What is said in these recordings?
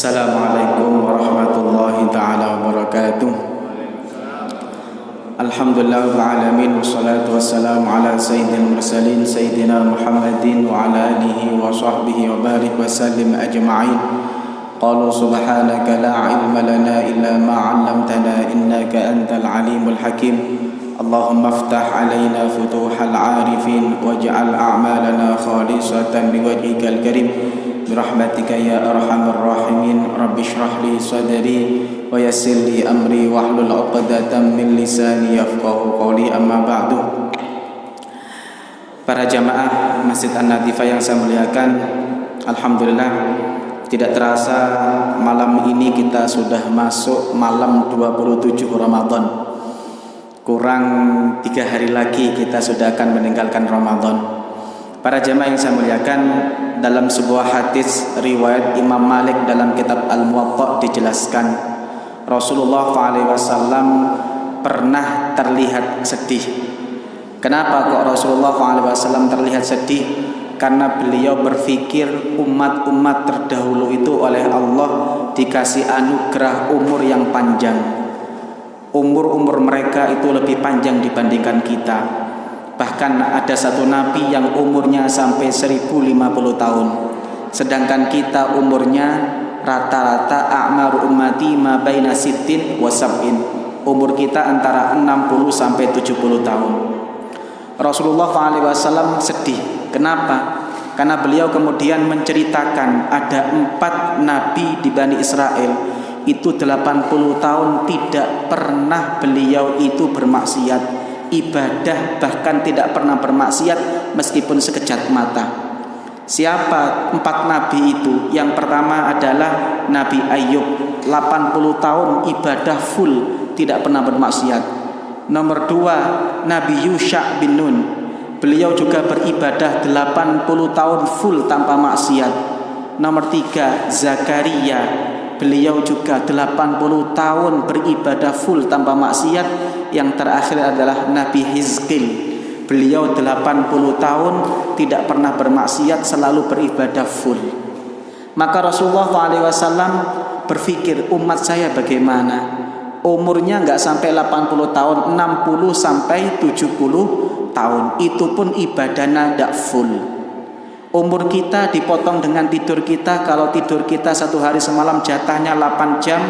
Assalamualaikum warahmatullahi ta'ala wabarakatuh. Alhamdulillahil alamin, wassalatu wassalamu ala sayyidil mursalin sayyidina Muhammadin wa ala alihi wa sahbihi wa barik wa sallim ajma'in. Qalu subhanaka la ilma lana illa ma 'allamtana innaka antal alimul hakim. Allahumma aftah alaina futuhal 'arifin waj'al a'malana khalisatan biwajhikal karim. Birahmatika ya arhamar rahimin. Rabbi shrah li sadri wa yassir li amri wahlul 'uqdatam min lisani yafqahu qawli. Amma ba'du. Para jamaah Masjid An-Natifah yang saya muliakan, alhamdulillah tidak terasa malam ini kita sudah masuk malam 27 Ramadan. Kurang 3 hari lagi kita sudah akan meninggalkan Ramadan. Para jamaah yang saya muliakan, dalam sebuah hadis riwayat Imam Malik dalam kitab Al-Muwatta dijelaskan Rasulullah SAW pernah terlihat sedih. Kenapa kok Rasulullah SAW terlihat sedih? Karena beliau berpikir umat-umat terdahulu itu oleh Allah dikasih anugerah umur yang panjang. Umur mereka itu lebih panjang dibandingkan kita. Bahkan ada satu nabi yang umurnya sampai 1050 tahun. Sedangkan kita umurnya rata-rata a'maru ummati ma baina sittin wa sab'in. Umur kita antara 60 sampai 70 tahun. Rasulullah SAW sedih. Kenapa? Karena beliau kemudian menceritakan ada 4 nabi di Bani Israel. Itu 80 tahun tidak pernah beliau itu bermaksiat, ibadah, bahkan tidak pernah bermaksiat meskipun sekejap mata. Siapa 4 nabi itu? Yang pertama adalah Nabi Ayub, 80 tahun ibadah full, tidak pernah bermaksiat. Nomor 2, Nabi Yusha bin Nun, beliau juga beribadah 80 tahun full tanpa maksiat. Nomor 3, Zakaria, beliau juga 80 tahun beribadah full tanpa maksiat. Yang terakhir adalah Nabi Hizqil, beliau 80 tahun tidak pernah bermaksiat, selalu beribadah full. Maka Rasulullah SAW berpikir, umat saya bagaimana? Umurnya nggak sampai 80 tahun, 60 sampai 70 tahun, itu pun ibadahnya tidak full. Umur kita dipotong dengan tidur kita. Kalau tidur kita 1 hari semalam jatahnya 8 jam.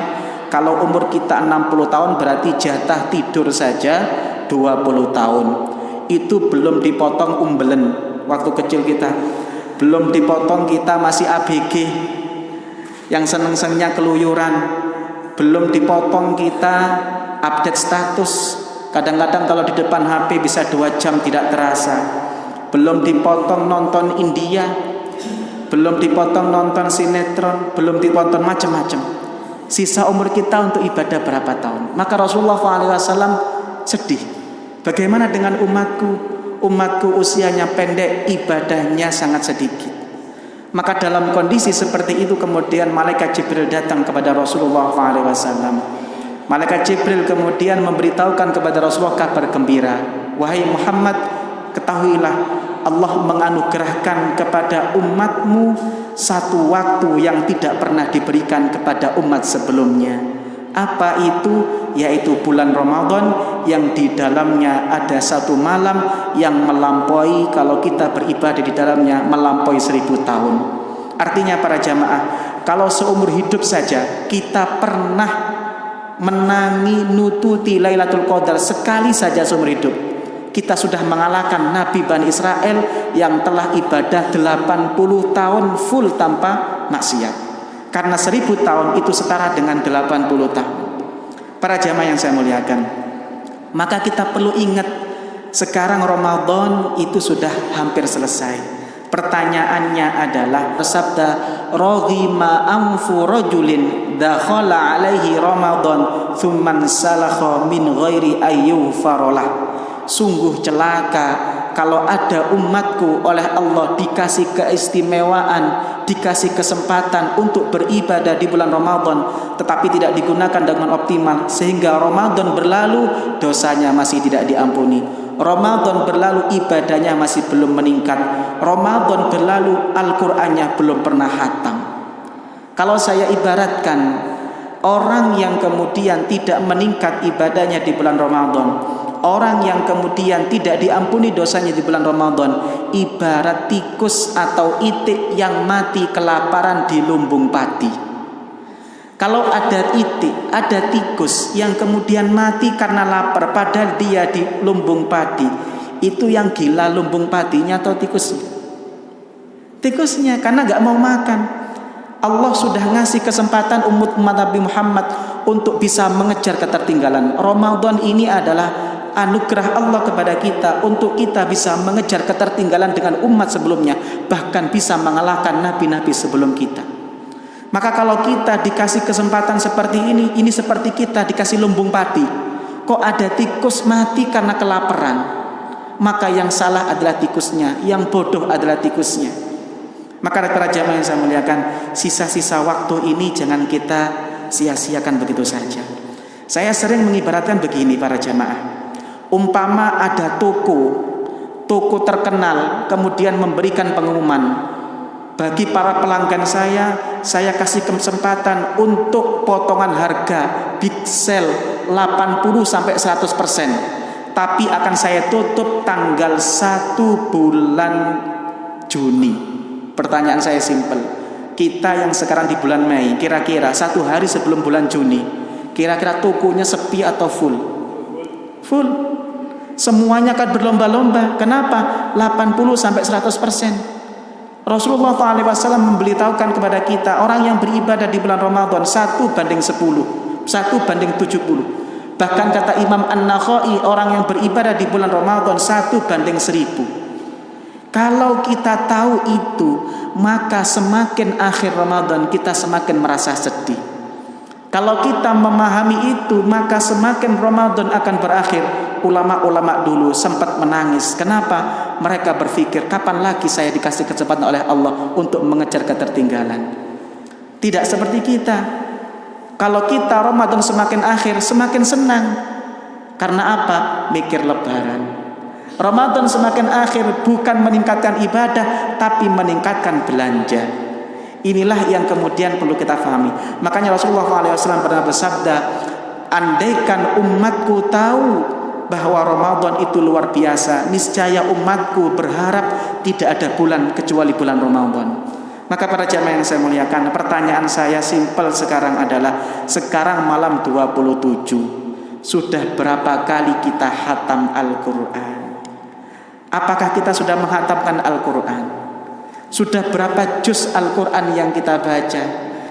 Kalau umur kita 60 tahun berarti jatah tidur saja 20 tahun. Itu belum dipotong umbelen waktu kecil kita. Belum dipotong kita masih ABG yang seneng-senengnya keluyuran. Belum dipotong kita update status. Kadang-kadang kalau di depan HP bisa 2 jam tidak terasa. Belum dipotong nonton India, belum dipotong nonton sinetron, belum dipotong macam-macam. Sisa umur kita untuk ibadah berapa tahun? Maka Rasulullah SAW sedih. Bagaimana dengan umatku? Umatku usianya pendek, ibadahnya sangat sedikit. Maka dalam kondisi seperti itu kemudian malaikat Jibril datang kepada Rasulullah SAW. Malaikat Jibril kemudian memberitahukan kepada Rasulullah kabar gembira. Wahai Muhammad, ketahuilah Allah menganugerahkan kepada umatmu satu waktu yang tidak pernah diberikan kepada umat sebelumnya. Apa itu? Yaitu bulan Ramadan yang di dalamnya ada satu malam yang melampaui, kalau kita beribadah di dalamnya, melampaui 1000 tahun. Artinya para jamaah, kalau seumur hidup saja kita pernah menangi nututi Lailatul Qadar sekali saja seumur hidup, kita sudah mengalahkan Nabi Bani Israel yang telah ibadah 80 tahun full tanpa maksiat. Karena 1000 tahun itu setara dengan 80 tahun. Para jamaah yang saya muliakan, maka kita perlu ingat, sekarang Ramadan itu sudah hampir selesai. Pertanyaannya adalah, bersabda, "Raghima anfu rajulin dakhala alaihi Ramadan thumman salakha min ghairi ayyu farolah." Sungguh celaka kalau ada umatku oleh Allah dikasih keistimewaan, dikasih kesempatan untuk beribadah di bulan Ramadan, tetapi tidak digunakan dengan optimal, sehingga Ramadan berlalu dosanya masih tidak diampuni. Ramadan berlalu ibadahnya masih belum meningkat. Ramadan berlalu Al-Qur'annya belum pernah khatam. Kalau saya ibaratkan, orang yang kemudian tidak meningkat ibadahnya di bulan Ramadan, orang yang kemudian tidak diampuni dosanya di bulan Ramadan, ibarat tikus atau itik yang mati kelaparan di lumbung padi. Kalau ada itik, ada tikus yang kemudian mati karena lapar padahal dia di lumbung padi, itu yang gila lumbung padinya atau tikusnya? Tikusnya, karena gak mau makan. Allah sudah ngasih kesempatan umat Nabi Muhammad untuk bisa mengejar ketertinggalan. Ramadan ini adalah anugerah Allah kepada kita untuk kita bisa mengejar ketertinggalan dengan umat sebelumnya, bahkan bisa mengalahkan nabi-nabi sebelum kita. Maka kalau kita dikasih kesempatan seperti ini seperti kita dikasih lumbung padi. Kok ada tikus mati karena kelaparan? Maka yang salah adalah tikusnya, yang bodoh adalah tikusnya. Maka para jamaah yang saya muliakan, sisa-sisa waktu ini jangan kita sia-siakan begitu saja. Saya sering mengibaratkan begini para jamaah. Umpama ada toko terkenal kemudian memberikan pengumuman, bagi para pelanggan saya kasih kesempatan untuk potongan harga big sale 80-100%, tapi akan saya tutup tanggal 1 bulan Juni. Pertanyaan saya simpel, kita yang sekarang di bulan Mei, kira-kira 1 hari sebelum bulan Juni, kira-kira tokonya sepi atau full? Full. Semuanya akan berlomba-lomba. Kenapa? 80-100%. Rasulullah SAW memberitahukan kepada kita, orang yang beribadah di bulan Ramadan 1 banding 10, 1 banding 70. Bahkan kata Imam An-Nakhai, orang yang beribadah di bulan Ramadan 1 banding 1000. Kalau kita tahu itu, maka semakin akhir Ramadan kita semakin merasa sedih. Kalau kita memahami itu, maka semakin Ramadan akan berakhir. Ulama-ulama dulu sempat menangis. Kenapa? Mereka berpikir, kapan lagi saya dikasih kesempatan oleh Allah untuk mengejar ketertinggalan. Tidak seperti kita. Kalau kita Ramadan semakin akhir, semakin senang. Karena apa? Mikir lebaran. Ramadan semakin akhir bukan meningkatkan ibadah, tapi meningkatkan belanja. Inilah yang kemudian perlu kita pahami. Makanya Rasulullah SAW pernah bersabda, andaikan umatku tahu bahwa Ramadan itu luar biasa, niscaya umatku berharap tidak ada bulan kecuali bulan Ramadan. Maka para jamaah yang saya muliakan, pertanyaan saya simpel sekarang adalah, sekarang malam 27, sudah berapa kali kita khatam Al-Quran? Apakah kita sudah menghatamkan Al-Quran? Sudah berapa juz Al-Quran yang kita baca?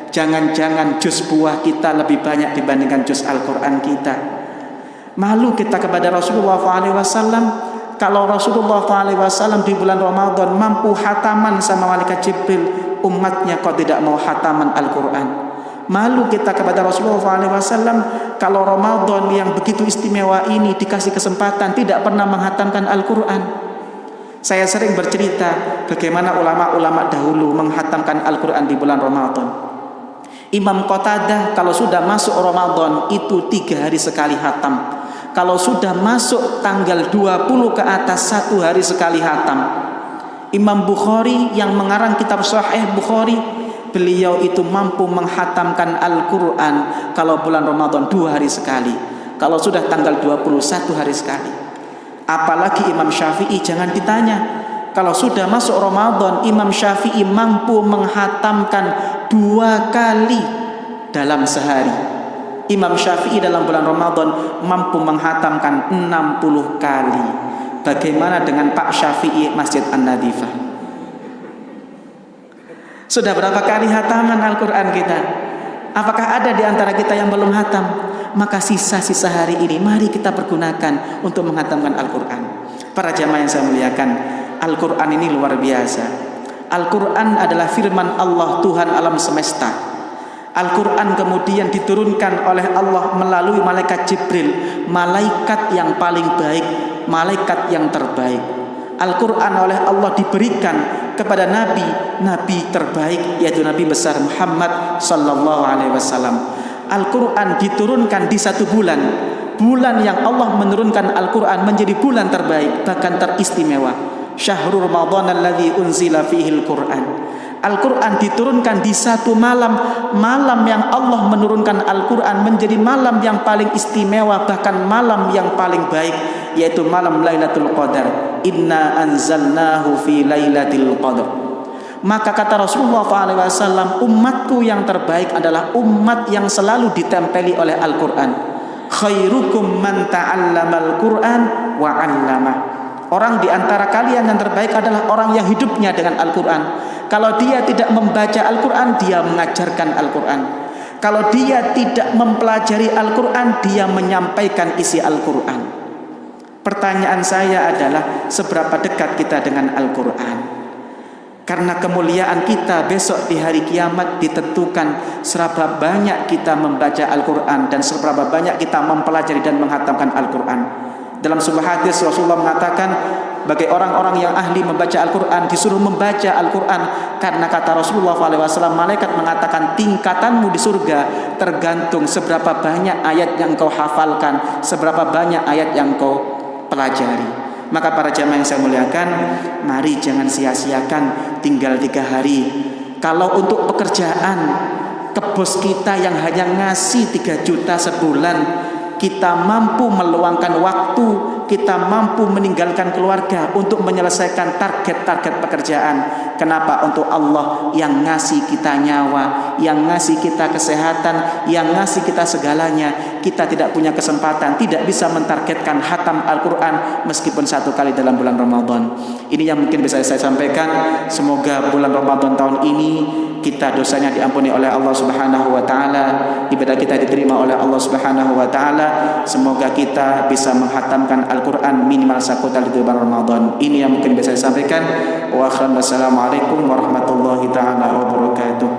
Jangan-jangan juz buah kita lebih banyak dibandingkan juz Al-Quran kita. Malu kita kepada Rasulullah SAW. Kalau Rasulullah SAW di bulan Ramadan mampu hataman sama malaikat Jibril, umatnya kok tidak mau hataman Al-Quran? Malu kita kepada Rasulullah SAW kalau Ramadan yang begitu istimewa ini dikasih kesempatan tidak pernah menghatamkan Al-Quran. Saya sering bercerita bagaimana ulama-ulama dahulu menghatamkan Al-Quran di bulan Ramadan. Imam Qatadah kalau sudah masuk Ramadan itu 3 hari sekali hatam. Kalau sudah masuk tanggal 20 ke atas 1 hari sekali hatam. Imam Bukhari yang mengarang kitab Sahih Bukhari, beliau itu mampu menghatamkan Al-Quran kalau bulan Ramadan 2 hari sekali. Kalau sudah tanggal 20 1 hari sekali. Apalagi Imam Syafi'i, jangan ditanya. Kalau sudah masuk Ramadan, Imam Syafi'i mampu menghatamkan 2 kali dalam sehari. Imam Syafi'i dalam bulan Ramadan mampu menghatamkan 60 kali. Bagaimana dengan Pak Syafi'i Masjid An-Nadifah? Sudah berapa kali hataman Al-Quran kita? Apakah ada di antara kita yang belum hatam? Maka sisa-sisa hari ini mari kita pergunakan untuk menghatamkan Al-Quran. Para jamaah yang saya muliakan, Al-Quran ini luar biasa. Al-Quran adalah firman Allah, Tuhan alam semesta. Al-Quran kemudian diturunkan oleh Allah melalui malaikat Jibril, malaikat yang paling baik, malaikat yang terbaik. Al-Quran oleh Allah diberikan kepada nabi terbaik, yaitu Nabi besar Muhammad sallallahu alaihi wasallam. Al-Quran diturunkan di 1 bulan, bulan yang Allah menurunkan Al-Quran menjadi bulan terbaik, bahkan teristimewa. Syahrul Ramadan alladzi unzila fihil Qur'an. Al-Quran diturunkan di satu malam, malam yang Allah menurunkan Al-Quran menjadi malam yang paling istimewa, bahkan malam yang paling baik, yaitu malam Lailatul Qadar. Inna anzalnahu fi Lailatul Qadar. Maka kata Rasulullah SAW, umatku yang terbaik adalah umat yang selalu ditempeli oleh Al-Quran. Khairukum man ta'allamal Quran wa 'allamah. Orang di antara kalian yang terbaik adalah orang yang hidupnya dengan Al-Quran. Kalau dia tidak membaca Al-Quran, dia mengajarkan Al-Quran. Kalau dia tidak mempelajari Al-Quran, dia menyampaikan isi Al-Quran. Pertanyaan saya adalah, seberapa dekat kita dengan Al-Quran? Karena kemuliaan kita besok di hari kiamat ditentukan seberapa banyak kita membaca Al-Quran dan seberapa banyak kita mempelajari dan menghatamkan Al-Quran. Dalam sebuah hadis Rasulullah mengatakan, bagi orang-orang yang ahli membaca Al-Quran disuruh membaca Al-Quran, karena kata Rasulullah SAW, malaikat mengatakan tingkatanmu di surga tergantung seberapa banyak ayat yang kau hafalkan, seberapa banyak ayat yang kau pelajari. Maka para jamaah yang saya muliakan, mari jangan sia-siakan tinggal 3 hari. Kalau untuk pekerjaan, ke bos kita yang hanya ngasih 3 juta sebulan, kita mampu meluangkan waktu, kita mampu meninggalkan keluarga untuk menyelesaikan target-target pekerjaan. Kenapa? Untuk Allah yang ngasih kita nyawa, yang ngasih kita kesehatan, yang ngasih kita segalanya. Kita tidak punya kesempatan, tidak bisa mentargetkan khatam Al-Quran meskipun 1 kali dalam bulan Ramadan. Ini yang mungkin bisa saya sampaikan. Semoga bulan Ramadan tahun ini kita dosanya diampuni oleh Allah Subhanahu wa taala, ibadah kita diterima oleh Allah Subhanahu wa taala. Semoga kita bisa menghatamkan Al-Quran minimal 1 kali di bulan Ramadan. Ini yang mungkin bisa saya sampaikan. Wa assalamualaikum warahmatullahi taala wabarakatuh.